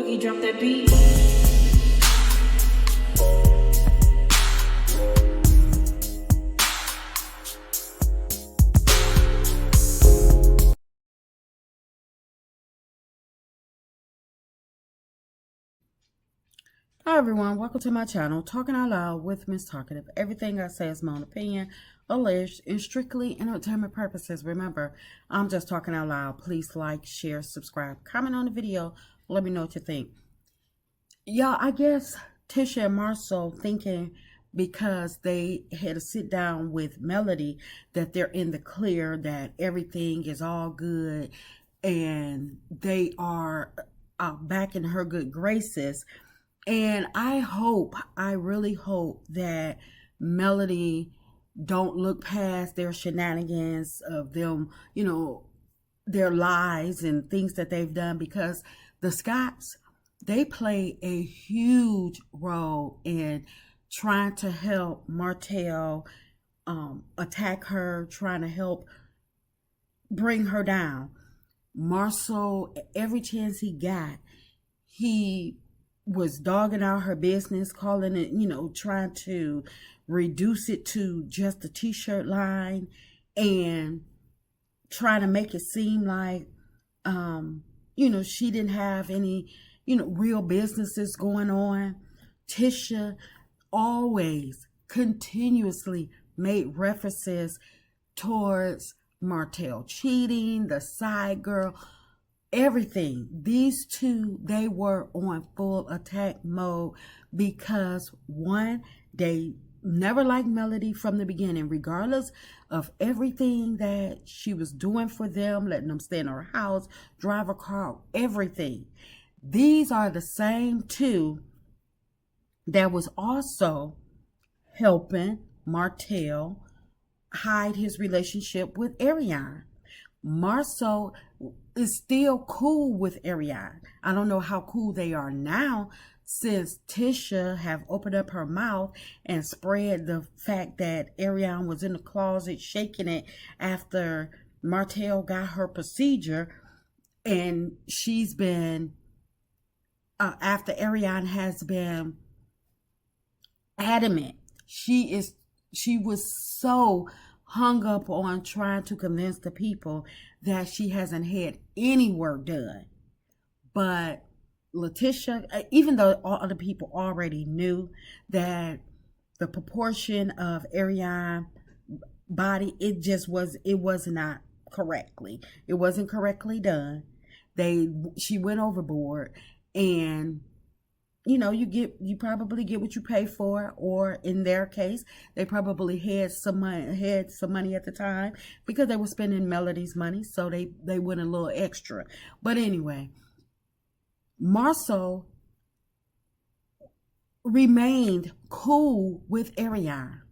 Boogie, drop that beat. Hi everyone, welcome to my channel, Talking Out Loud with Miss Talkative. Everything I say is my own opinion, alleged, and strictly entertainment purposes. Remember, I'm just talking out loud. Please like, share, subscribe, comment on the video. Let me know what you think. Y'all, I guess Tisha and Marsau thinking because they had to sit down with Melody that they're in the clear, that everything is all good, and they are back in her good graces. And I really hope that Melody don't look past their shenanigans of them, their lies and things that they've done, because the Scotts, they play a huge role in trying to help Martel attack her, trying to help bring her down. Marsau, every chance he got, he was dogging out her business, calling it, trying to reduce it to just a t-shirt line and trying to make it seem like, she didn't have any, real businesses going on. Tisha always continuously made references towards Martel cheating, the side girl, everything. These two, they were on full attack mode because, one, they never liked Melody from the beginning, regardless of everything that she was doing for them, letting them stay in her house, drive a car, everything. These are the same two that was also helping Martel hide his relationship with Arion. Marsau is still cool with Arion. I don't know how cool they are now, since Tisha have opened up her mouth and spread the fact that Arion was in the closet shaking it after Martel got her procedure, and she's been after Arion has been adamant. She was so hung up on trying to convince the people that she hasn't had any work done. But Latisha, even though all other people already knew that the proportion of Arion body, it was not correctly. It wasn't correctly done. She went overboard, and you probably get what you pay for, or in their case, they probably had some money at the time because they were spending Melody's money, so they went a little extra. But anyway, Marsau remained cool with Arion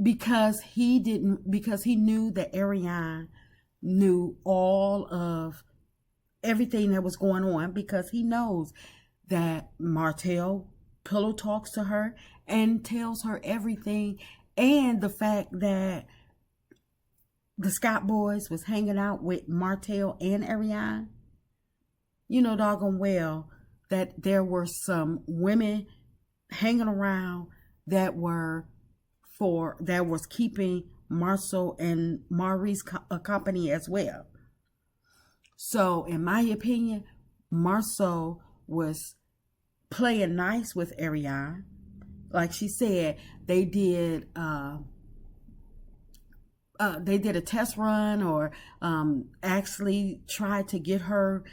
because he knew that Arion knew all of everything that was going on, because he knows that Martel pillow talks to her and tells her everything, and the fact that the Scott boys was hanging out with Martel and Arion. Doggone well that there were some women hanging around that was keeping Marsau and Marie's company as well. So in my opinion, Marsau was playing nice with Arion. Like she said, they did a test run, or actually tried to get her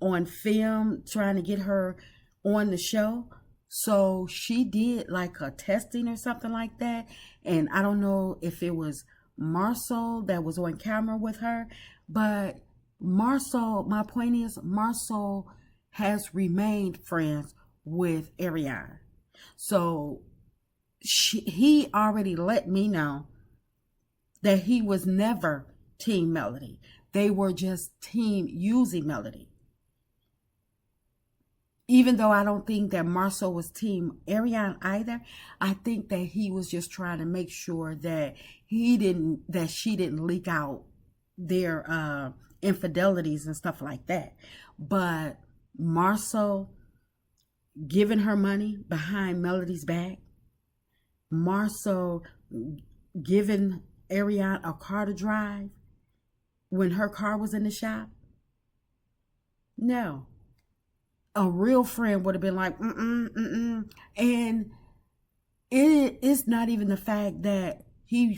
on film, trying to get her on the show. So she did like a testing or something like that. And I don't know if it was Marsau that was on camera with her, but Marsau, my point is, Marsau has remained friends with Arion. So he already let me know that he was never Team Melody. They were just team using Melody. Even though I don't think that Marsau was Team Arion either, I think that he was just trying to make sure that she didn't leak out their infidelities and stuff like that. But Marsau giving her money behind Melody's back, Marsau giving Arion a car to drive when her car was in the shop. No. A real friend would have been like, And it's not even the fact that he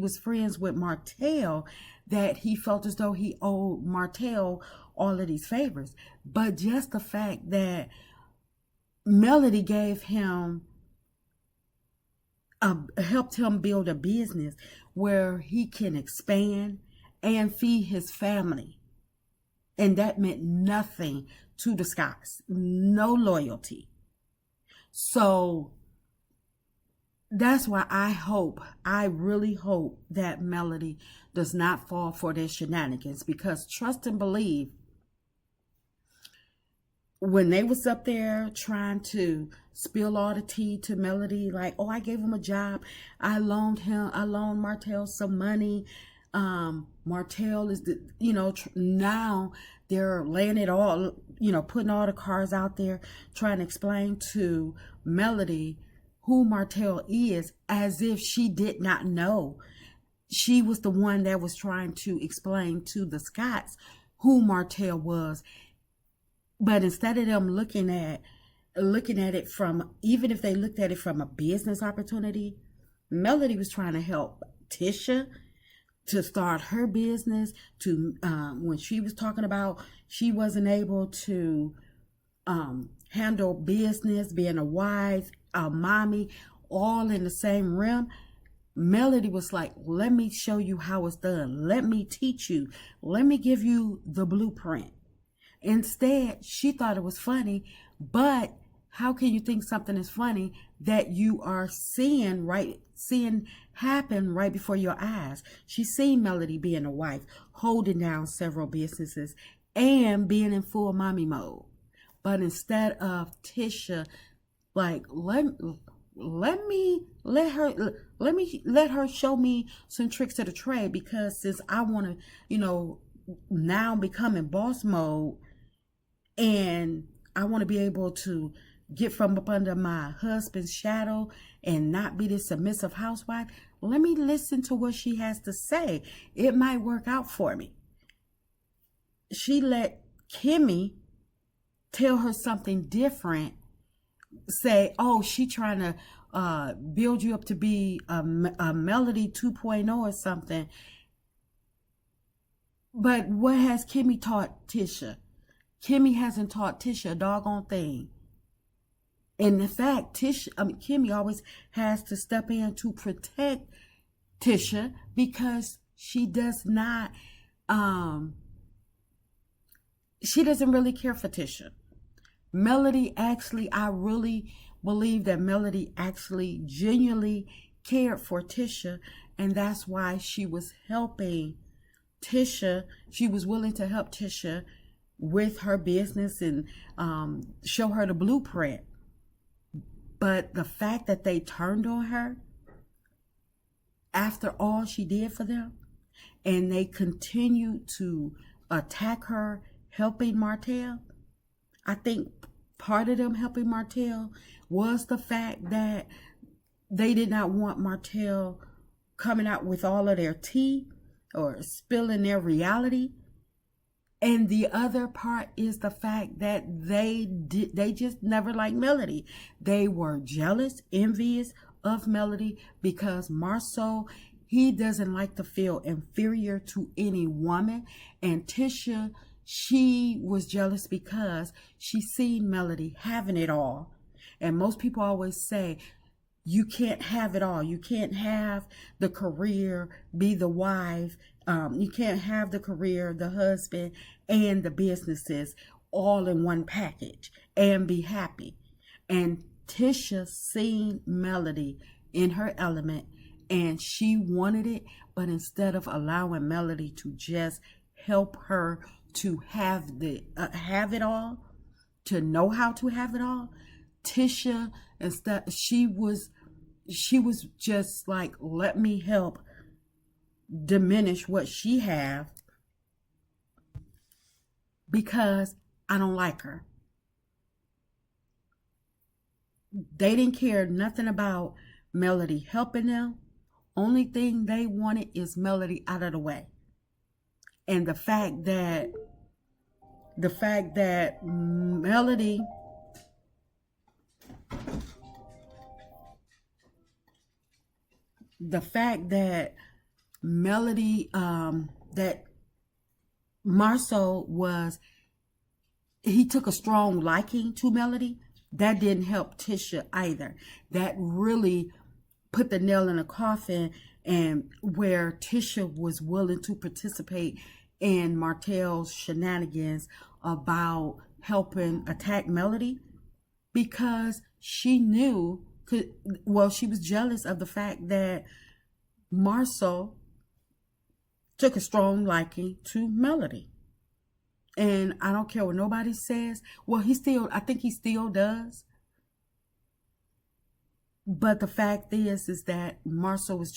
was friends with Martel that he felt as though he owed Martel all of these favors, but just the fact that Melody gave him helped him build a business where he can expand and feed his family. And that meant nothing to the Scotts, no loyalty. So that's why I really hope that Melody does not fall for their shenanigans, because trust and believe, when they was up there trying to spill all the tea to Melody, like, oh, I gave him a job, I loaned Martel some money. Martel is now they're laying it all, putting all the cards out there, trying to explain to Melody who Martel is, as if she did not know. She was the one that was trying to explain to the Scotts who Martel was. But instead of them looking at it from, even if they looked at it from a business opportunity, Melody was trying to help Tisha to start her business, to when she was talking about she wasn't able to handle business, being a wife, a mommy, all in the same realm. Melody was like, let me show you how it's done. Let me teach you. Let me give you the blueprint. Instead, she thought it was funny, but how can you think something is funny that you are seeing happen right before your eyes? She's seen Melody being a wife, holding down several businesses, and being in full mommy mode. But instead of Tisha, like, let her show me some tricks of the trade, because since I want to, now become in boss mode, and I want to be able to get from up under my husband's shadow and not be this submissive housewife, let me listen to what she has to say. It might work out for me. She let Kimmy tell her something different, say, oh, she trying to build you up to be a Melody 2.0 or something. But what has Kimmy taught Tisha? Kimmy hasn't taught Tisha a doggone thing. And in fact, Kimmy always has to step in to protect Tisha, because she does not, she doesn't really care for Tisha. Melody actually, I really believe that Melody actually genuinely cared for Tisha, and that's why she was helping Tisha. She was willing to help Tisha with her business and show her the blueprint. But the fact that they turned on her after all she did for them, and they continued to attack her helping Martel, I think part of them helping Martel was the fact that they did not want Martel coming out with all of their tea or spilling their reality. And the other part is the fact that they just never liked Melody. They were jealous, envious of Melody, because Marsau, he doesn't like to feel inferior to any woman. And Tisha, she was jealous because she seen Melody having it all. And most people always say, you can't have it all. You can't have the career, be the wife. You can't have the career, the husband, and the businesses all in one package and be happy. And Tisha seen Melody in her element, and she wanted it, but instead of allowing Melody to just help her to have it all, to know how to have it all, Tisha, instead, she was just like, let me help diminish what she have, because I don't like her. They didn't care nothing about Melody helping them. Only thing they wanted is Melody out of the way. And the fact that Melody the fact that Melody that Marsau was, he took a strong liking to Melody. That didn't help Tisha either. That really put the nail in the coffin, and where Tisha was willing to participate in Martel's shenanigans about helping attack Melody, because she knew, well, she was jealous of the fact that Marsau took a strong liking to Melody. And I don't care what nobody says. Well, I think he still does. But the fact is that Marsau was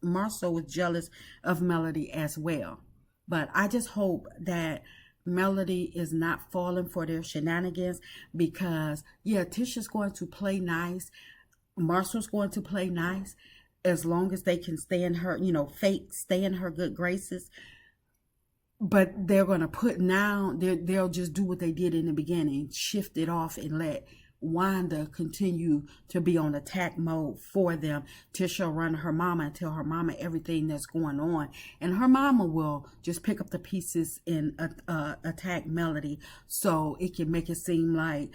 Marsau was jealous of Melody as well. But I just hope that Melody is not falling for their shenanigans, because yeah, Tisha's going to play nice, Marsau's going to play nice, as long as they can stay in her, stay in her good graces. But they're going to they'll just do what they did in the beginning, shift it off and let Wanda continue to be on attack mode for them. Tisha run her mama and tell her mama everything that's going on, and her mama will just pick up the pieces and attack Melody, so it can make it seem like,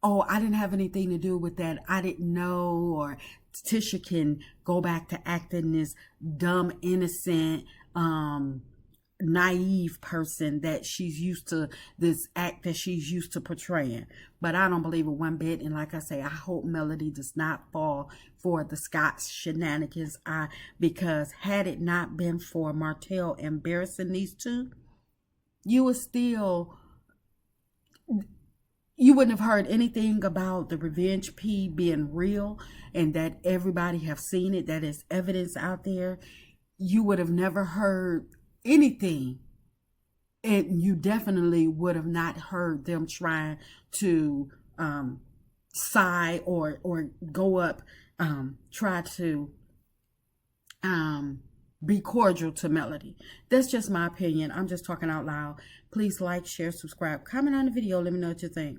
oh, I didn't have anything to do with that, I didn't know. Or Tisha can go back to acting this dumb, innocent, naive person that she's used to, this act that she's used to portraying. But I don't believe it one bit. And like I say, I hope Melody does not fall for the Scott's shenanigans. Because had it not been for Martel embarrassing these two, you wouldn't have heard anything about the revenge P being real, and that everybody have seen it, that is evidence out there. You would have never heard anything, and you definitely would have not heard them trying to side or go up, try to be cordial to Melody. That's just my opinion. I'm just talking out loud. Please like, share, subscribe, comment on the video. Let me know what you think.